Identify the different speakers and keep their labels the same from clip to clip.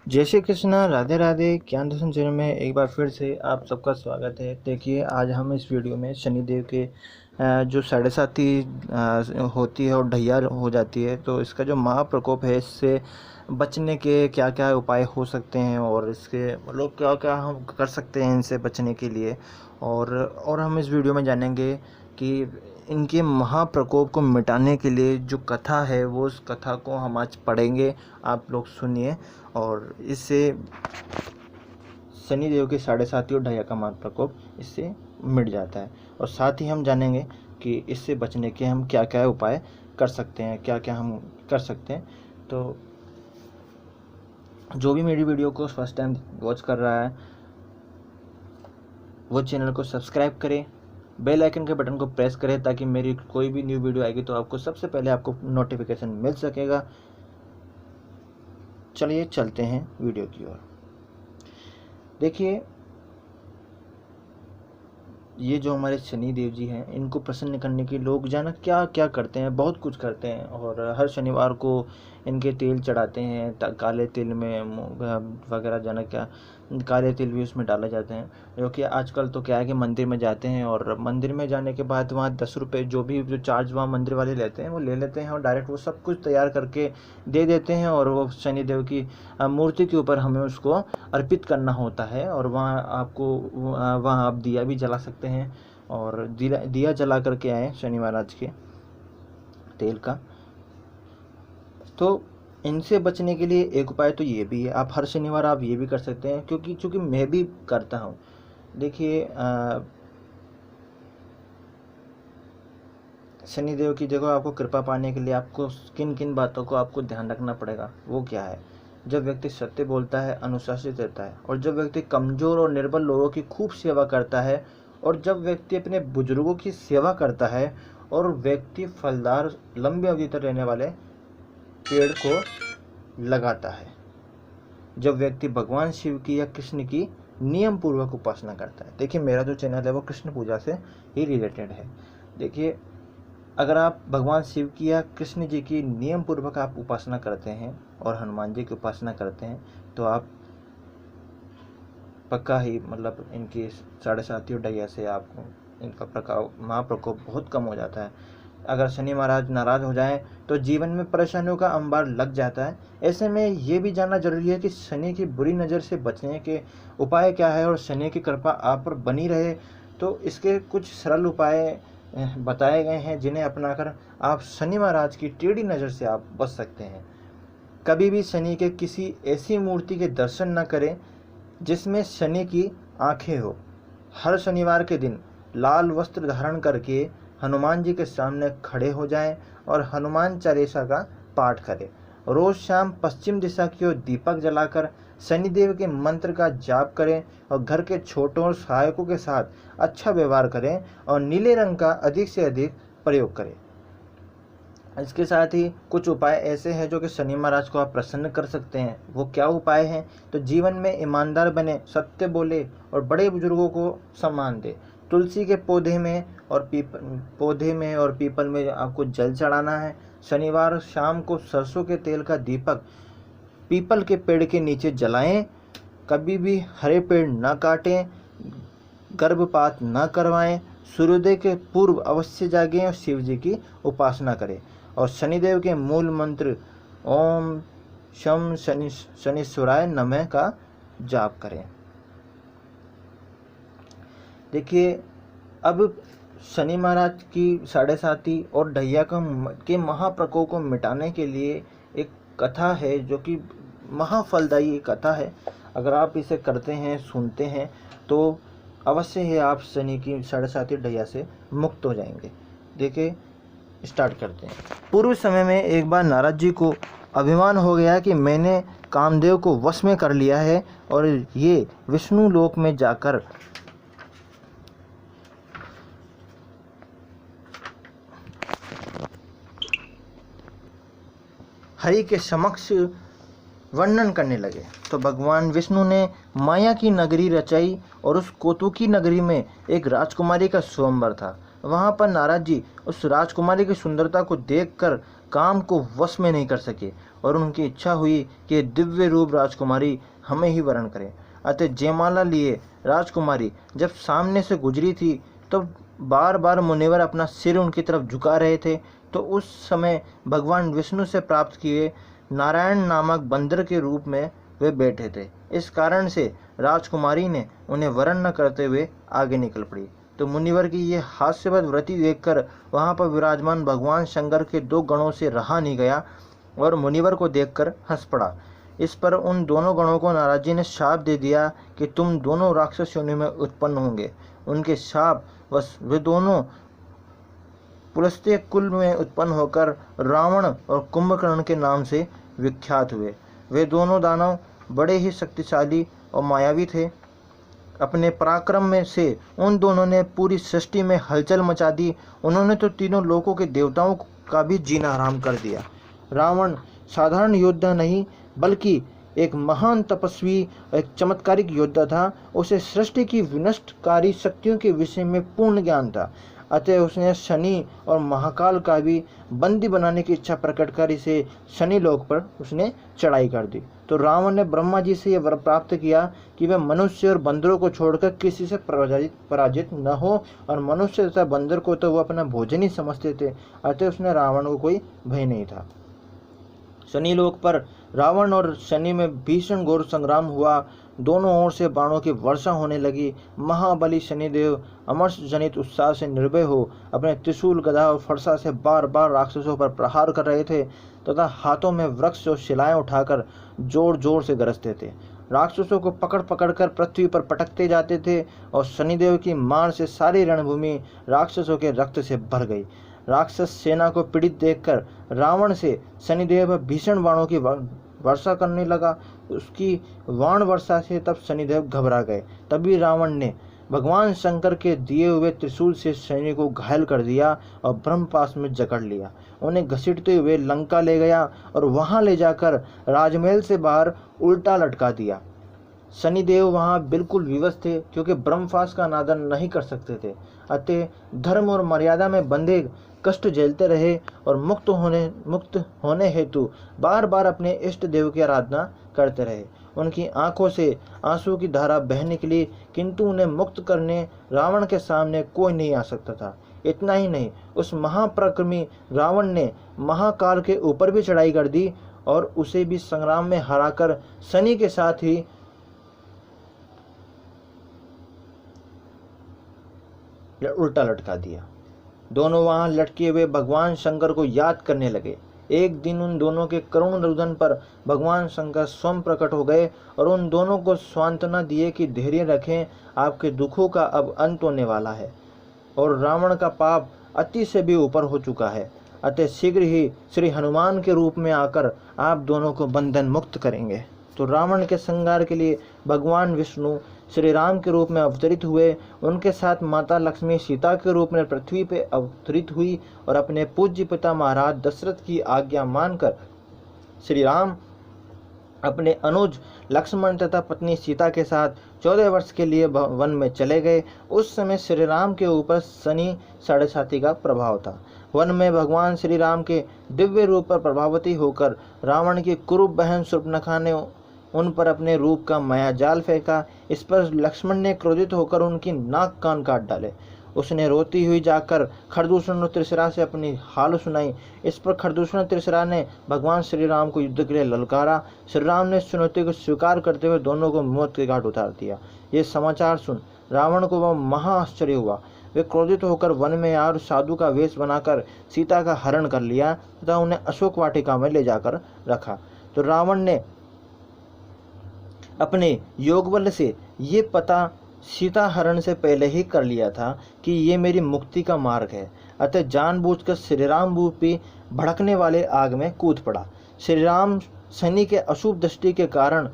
Speaker 1: जय श्री कृष्ण, राधे राधे। ज्ञान दर्शन चैनल में एक बार फिर से आप सबका स्वागत है। देखिए, आज हम इस वीडियो में शनिदेव के जो साढ़े साती होती है और ढैया हो जाती है, तो इसका जो महाप्रकोप है, इससे बचने के क्या क्या उपाय हो सकते हैं और इसके मतलब क्या क्या हम कर सकते हैं इनसे बचने के लिए। और हम इस वीडियो में जानेंगे कि इनके महाप्रकोप को मिटाने के लिए जो कथा है, वो उस कथा को हम आज पढ़ेंगे। आप लोग सुनिए और इससे शनिदेव के साढ़े साती और ढैया का महाप्रकोप इससे मिट जाता है। और साथ ही हम जानेंगे कि इससे बचने के हम क्या क्या उपाय कर सकते हैं, क्या क्या हम कर सकते हैं। तो जो भी मेरी वीडियो को फर्स्ट टाइम वॉच कर रहा है, वो चैनल को सब्सक्राइब करें, बेल आइकन के बटन को प्रेस करें, ताकि मेरी कोई भी न्यू वीडियो आएगी तो आपको सबसे पहले आपको नोटिफिकेशन मिल सकेगा। चलिए चलते हैं वीडियो की ओर। देखिए, ये जो हमारे शनि देव जी हैं, इनको प्रसन्न करने के लोग जाना क्या क्या करते हैं, बहुत कुछ करते हैं। और हर शनिवार को इनके तेल चढ़ाते हैं, काले तिल में वगैरह जाना क्या, काले तिल भी उसमें डाले जाते हैं। जो कि आजकल तो क्या है कि मंदिर में जाते हैं और मंदिर में जाने के बाद वहाँ 10 रुपये जो चार्ज वहाँ मंदिर वाले लेते हैं, वो ले लेते हैं और डायरेक्ट वो सब कुछ तैयार करके दे देते हैं। और वो शनिदेव की मूर्ति के ऊपर हमें उसको अर्पित करना होता है। और वहाँ आपको वहाँ आप दिया भी जला सकते हैं और दिया जला करके आए शनि महाराज के तेल का। तो इनसे बचने के लिए एक उपाय तो ये भी है, आप हर शनिवार आप ये भी कर सकते हैं, क्योंकि मैं भी करता हूँ। देखिए, शनिदेव की देखो, आपको कृपा पाने के लिए आपको किन किन बातों को आपको ध्यान रखना पड़ेगा। वो क्या है? जब व्यक्ति सत्य बोलता है, अनुशासित रहता है, और जब व्यक्ति कमजोर और निर्बल लोगों की खूब सेवा करता है, और जब व्यक्ति अपने बुजुर्गों की सेवा करता है, और व्यक्ति फलदार लंबी अवधि तक रहने वाले पेड़ को लगाता है, जब व्यक्ति भगवान शिव की या कृष्ण की नियम पूर्वक उपासना करता है। देखिए, मेरा जो चैनल है वो कृष्ण पूजा से ही रिलेटेड है। देखिए, अगर आप भगवान शिव की या कृष्ण जी की नियम पूर्वक आप उपासना करते हैं और हनुमान जी की उपासना करते हैं, तो आप पक्का ही मतलब इनकी साढ़े साती और ढैया से आपको इनका महाप्रकोप बहुत कम हो जाता है। अगर शनि महाराज नाराज हो जाएं तो जीवन में परेशानियों का अंबार लग जाता है। ऐसे में ये भी जानना जरूरी है कि शनि की बुरी नज़र से बचने के उपाय क्या है और शनि की कृपा आप पर बनी रहे। तो इसके कुछ सरल उपाय बताए गए हैं, जिन्हें अपनाकर आप शनि महाराज की टेढ़ी नज़र से आप बच सकते हैं। कभी भी शनि के किसी ऐसी मूर्ति के दर्शन न करें जिसमें शनि की आंखें हो। हर शनिवार के दिन लाल वस्त्र धारण करके हनुमान जी के सामने खड़े हो जाएं और हनुमान चालीसा का पाठ करें। रोज शाम पश्चिम दिशा की ओर दीपक जलाकर शनिदेव के मंत्र का जाप करें और घर के छोटों और सहायकों के साथ अच्छा व्यवहार करें और नीले रंग का अधिक से अधिक प्रयोग करें। इसके साथ ही कुछ उपाय ऐसे हैं जो कि शनि महाराज को आप प्रसन्न कर सकते हैं। वो क्या उपाय हैं? तो जीवन में ईमानदार बने, सत्य बोले और बड़े बुजुर्गों को सम्मान दे। तुलसी के पौधे में और पीपल में आपको जल चढ़ाना है। शनिवार शाम को सरसों के तेल का दीपक पीपल के पेड़ के नीचे जलाएं। कभी भी हरे पेड़ न काटें, गर्भपात न करवाएं। सूर्योदय के पूर्व अवश्य जागें और शिव जी की उपासना करें। और शनिदेव के मूल मंत्र ओम शम शनिश्वराय नमः का जाप करें। देखिए, अब शनि महाराज की साढ़े साती और ढैया के महाप्रकोप को मिटाने के लिए एक कथा है, जो कि महाफलदायी कथा है। अगर आप इसे करते हैं, सुनते हैं, तो अवश्य ही आप शनि की साढ़े साती ढैया से मुक्त हो जाएंगे। देखिए, स्टार्ट करते हैं। पूर्व समय में एक बार नारद जी को अभिमान हो गया कि मैंने कामदेव को वश में कर लिया है और ये विष्णु लोक में जाकर हरि के समक्ष वर्णन करने लगे। तो भगवान विष्णु ने माया की नगरी रचाई और उस कोतुकी नगरी में एक राजकुमारी का स्वयंवर था। वहाँ पर नारद जी उस राजकुमारी की सुंदरता को देखकर काम को वश में नहीं कर सके और उनकी इच्छा हुई कि दिव्य रूप राजकुमारी हमें ही वरण करे। अतः जयमाला लिए राजकुमारी जब सामने से गुजरी थी तो बार बार मुनिवर अपना सिर उनकी तरफ झुका रहे थे। तो उस समय भगवान विष्णु से प्राप्त किए नारायण नामक बंदर के रूप में वे बैठे थे। इस कारण से राजकुमारी ने उन्हें वरण न करते हुए आगे निकल पड़ी। तो मुनिवर की ये हास्यवद वृत्ति देखकर वहाँ पर विराजमान भगवान शंकर के 2 गणों से रहा नहीं गया और मुनिवर को देखकर हंस पड़ा। इस पर उन दोनों गणों को नाराजी ने शाप दे दिया कि तुम दोनों राक्षस योनि में उत्पन्न होंगे। उनके शाप बस वे दोनों पुलस्त्य कुल में उत्पन्न होकर रावण और कुंभकर्ण के नाम से विख्यात हुए। वे दोनों दानव बड़े ही शक्तिशाली और मायावी थे। अपने पराक्रम में से उन दोनों ने पूरी सृष्टि में हलचल मचा दी। उन्होंने तो तीनों लोकों के देवताओं का भी जीना हराम कर दिया। रावण साधारण योद्धा नहीं बल्कि एक महान तपस्वी, एक चमत्कारिक योद्धा था। उसे सृष्टि की विनष्टकारी शक्तियों के विषय में पूर्ण ज्ञान था। अतः उसने शनि और महाकाल का भी बंदी बनाने की इच्छा प्रकट कर इसे शनि लोक पर उसने चढ़ाई कर दी। तो रावण ने ब्रह्मा जी से यह वर प्राप्त किया कि वह मनुष्य और बंदरों को छोड़कर किसी से पराजित न हो, और मनुष्य तथा बंदर को तो वह अपना भोजन ही समझते थे। अतः उसने रावण को कोई भय नहीं था। शनि लोक पर रावण और शनि में भीषण घोर संग्राम हुआ। दोनों ओर से बाणों की वर्षा होने लगी। महाबली शनिदेव अमर्ष जनित उत्साह से निर्भय हो अपने त्रिशूल, गदा और फरसा से बार बार राक्षसों पर प्रहार कर रहे थे तथा हाथों में वृक्ष और शिलाएं उठाकर जोर जोर से गरजते थे। राक्षसों को पकड़ पकड़ कर पृथ्वी पर पटकते जाते थे और शनिदेव की मार से सारी रणभूमि राक्षसों के रक्त से भर गई। राक्षस सेना को पीड़ित देखकर रावण से शनिदेव भीषण बाणों की वर्षा करने लगा। उसकी बाण वर्षा से तब शनिदेव घबरा गए। तभी रावण ने भगवान शंकर के दिए हुए त्रिशूल से शनि को घायल कर दिया और ब्रह्मपाश में जकड़ लिया। उन्हें घसीटते हुए लंका ले गया और वहां ले जाकर राजमहल से बाहर उल्टा लटका दिया। शनिदेव वहां बिल्कुल विवश थे क्योंकि ब्रह्मपाश का अनादर नहीं कर सकते थे। अतः धर्म और मर्यादा में बंधे कष्ट झेलते रहे और मुक्त होने हेतु बार बार अपने इष्ट देव की आराधना करते रहे। उनकी आंखों से आंसू की धारा बह निकली, किंतु उन्हें मुक्त करने रावण के सामने कोई नहीं आ सकता था। इतना ही नहीं, उस महापराक्रमी रावण ने महाकाल के ऊपर भी चढ़ाई कर दी और उसे भी संग्राम में हराकर शनि के साथ ही उल्टा लटका दिया। दोनों वहां लटके हुए भगवान शंकर को याद करने लगे। एक दिन उन दोनों के करुण रुदन पर भगवान शंकर स्वयं प्रकट हो गए और उन दोनों को सांत्वना दिए कि धैर्य रखें, आपके दुखों का अब अंत होने वाला है और रावण का पाप अति से भी ऊपर हो चुका है। अतः शीघ्र ही श्री हनुमान के रूप में आकर आप दोनों को बंधन मुक्त करेंगे। तो रावण के संहार के लिए भगवान विष्णु श्री राम के रूप में अवतरित हुए। उनके साथ माता लक्ष्मी सीता के रूप में पृथ्वी पर अवतरित हुई और अपने पूज्य पिता महाराज दशरथ की आज्ञा मानकर श्री राम अपने अनुज लक्ष्मण तथा पत्नी सीता के साथ 14 वर्ष के लिए वन में चले गए। उस समय श्री राम के ऊपर शनि 7.5 का प्रभाव था। वन में भगवान श्री राम के दिव्य रूप पर प्रभावती होकर रावण की कुरूप बहन शूर्पणखा ने उन पर अपने रूप का माया जाल फेंका। इस पर लक्ष्मण ने क्रोधित होकर उनकी नाक कान काट डाले। उसने रोती हुई जाकर खरदूषण और त्रिशरा से अपनी हाल सुनाई। इस पर खरदूषण त्रिशरा ने भगवान श्री राम को युद्ध के लिए ललकारा। श्री राम ने चुनौती को स्वीकार करते हुए दोनों को मौत के घाट उतार दिया। ये समाचार सुन रावण को वह महा आश्चर्य हुआ। वे क्रोधित होकर वन में आए और साधु का वेश बनाकर सीता का हरण कर लिया तथा उन्हें अशोक वाटिका में ले जाकर रखा। तो रावण ने अपने योग बल से ये पता सीता हरण से पहले ही कर लिया था कि ये मेरी मुक्ति का मार्ग है। अतः जानबूझकर श्री राम रूपी भड़कने वाले आग में कूद पड़ा। श्री राम शनि के अशुभ दृष्टि के कारण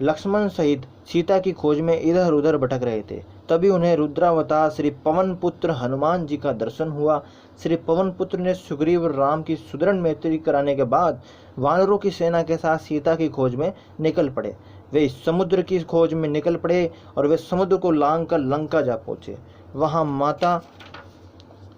Speaker 1: लक्ष्मण सहित सीता की खोज में इधर उधर भटक रहे थे। तभी उन्हें रुद्रावतार श्री पवन पुत्र हनुमान जी का दर्शन हुआ। श्री पवन पुत्र ने सुग्रीव और राम की सुदृढ़ मैत्री कराने के बाद वानरों की सेना के साथ सीता की खोज में निकल पड़े। वे समुद्र की खोज में निकल पड़े और वे समुद्र को लांघकर लंका जा पहुंचे। वहां माता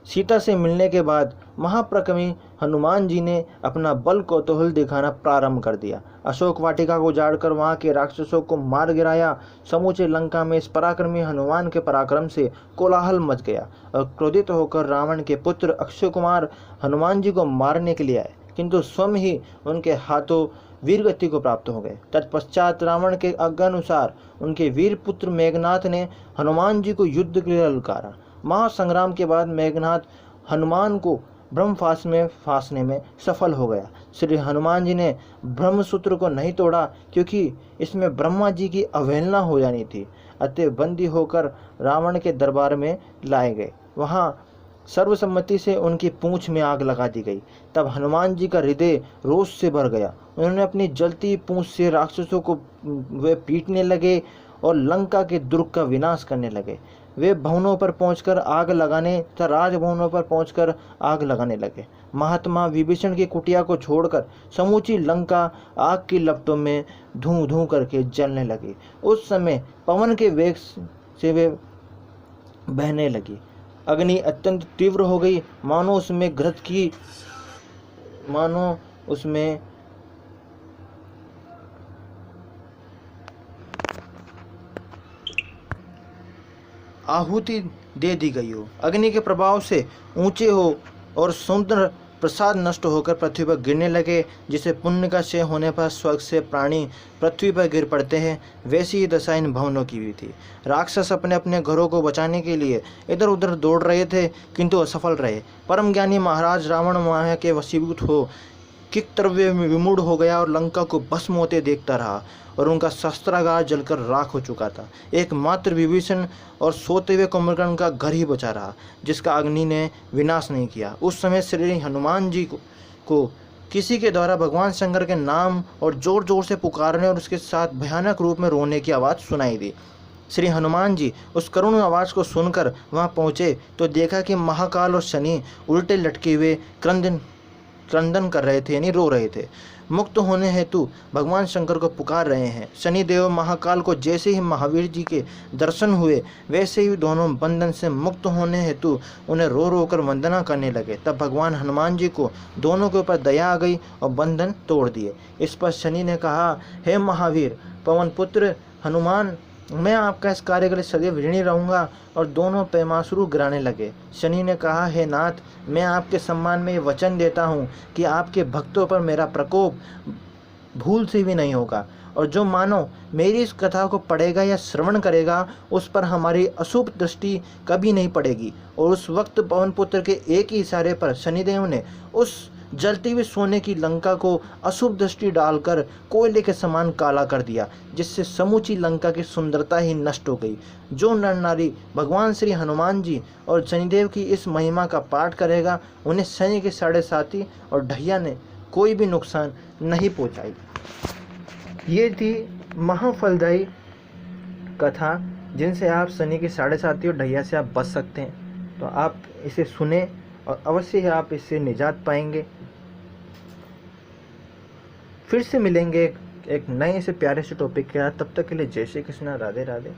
Speaker 1: सीता से मिलने के बाद महाप्रकमी हनुमान जी ने अपना बल कौतूहल दिखाना प्रारंभ कर दिया। अशोक वाटिका को उजाड़कर वहां के राक्षसों को मार गिराया। समूचे लंका में इस पराक्रमी हनुमान के पराक्रम से कोलाहल मच गया और क्रोधित होकर रावण के पुत्र अक्षय कुमार हनुमान जी को मारने के लिए आए, किंतु स्वयं ही उनके हाथों वीरगति को प्राप्त हो गए। तत्पश्चात रावण के आज्ञानुसार उनके वीर पुत्र मेघनाथ ने हनुमान जी को युद्ध के लिए ललकारा। महासंग्राम के बाद मेघनाथ हनुमान को ब्रह्मपाश में फांसने में सफल हो गया। श्री हनुमान जी ने ब्रह्मसूत्र को नहीं तोड़ा, क्योंकि इसमें ब्रह्मा जी की अवहेलना हो जानी थी। अतः बंदी होकर रावण के दरबार में लाए गए। वहां सर्वसम्मति से उनकी पूंछ में आग लगा दी गई। तब हनुमान जी का हृदय रोष से भर गया। उन्होंने अपनी जलती पूंछ से राक्षसों को वे पीटने लगे और लंका के दुर्ग का विनाश करने लगे। वे भवनों पर पहुंचकर आग लगाने तथा राजभवनों पर पहुंचकर आग लगाने लगे। महात्मा विभीषण की कुटिया को छोड़कर समूची लंका आग की लपटों में धूं धूं करके जलने लगी। उस समय पवन के वेग से वे बहने लगी। अग्नि अत्यंत तीव्र हो गई, मानो उसमें आहुति दे दी गई हो। अग्नि के प्रभाव से ऊंचे हो और सुंदर प्रसाद नष्ट होकर पृथ्वी पर गिरने लगे। जिसे पुण्य का क्षय होने पर स्वर्ग से प्राणी पृथ्वी पर गिर पड़ते हैं, वैसी ही दशा इन भवनों की भी थी। राक्षस अपने अपने घरों को बचाने के लिए इधर उधर दौड़ रहे थे, किंतु असफल रहे। परम ज्ञानी महाराज रावण माया के वशीभूत हो किक्तव्य में विमूढ़ हो गया और लंका को भस्म होते देखता रहा, और उनका शस्त्रागार जलकर राख हो चुका था। एकमात्र विभीषण और सोते हुए कुंभकर्ण का घर ही बचा रहा, जिसका अग्नि ने विनाश नहीं किया। उस समय श्री हनुमान जी को किसी के द्वारा भगवान शंकर के नाम और जोर जोर से पुकारने और उसके साथ भयानक रूप में रोने की आवाज़ सुनाई दी। श्री हनुमान जी उस करुण आवाज़ को सुनकर वहां पहुंचे तो देखा कि महाकाल और शनि उल्टे लटके हुए क्रंदन कर रहे थे, यानी रो रहे थे। मुक्त होने हेतु भगवान शंकर को पुकार रहे हैं। शनिदेव महाकाल को जैसे ही महावीर जी के दर्शन हुए, वैसे ही दोनों बंधन से मुक्त होने हेतु उन्हें रो रो कर वंदना करने लगे। तब भगवान हनुमान जी को दोनों के ऊपर दया आ गई और बंधन तोड़ दिए। इस पर शनि ने कहा, हे महावीर पवन पुत्र हनुमान, मैं आपका इस कार्य के लिए सदैव ऋणी रहूंगा। और दोनों पैमाश्रु गिराने लगे। शनि ने कहा, हे नाथ, मैं आपके सम्मान में ये वचन देता हूँ कि आपके भक्तों पर मेरा प्रकोप भूल से भी नहीं होगा, और जो मानो मेरी इस कथा को पढ़ेगा या श्रवण करेगा, उस पर हमारी अशुभ दृष्टि कभी नहीं पड़ेगी। और उस वक्त पवन पुत्र के एक ही इशारे पर शनिदेव ने उस जलती हुई सोने की लंका को अशुभ दृष्टि डालकर कोयले के समान काला कर दिया, जिससे समूची लंका की सुंदरता ही नष्ट हो गई। जो नर नारी भगवान श्री हनुमान जी और शनिदेव की इस महिमा का पाठ करेगा, उन्हें शनि के 7.5 और ढैया ने कोई भी नुकसान नहीं पहुंचाई। ये थी महाफलदायी कथा, जिनसे आप शनि के 7.5 और ढैया से आप बच सकते हैं। तो आप इसे सुने और अवश्य ही आप इससे निजात पाएंगे। फिर से मिलेंगे एक नए से प्यारे से टॉपिक के साथ। तब तक के लिए जय श्री कृष्णा, राधे राधे।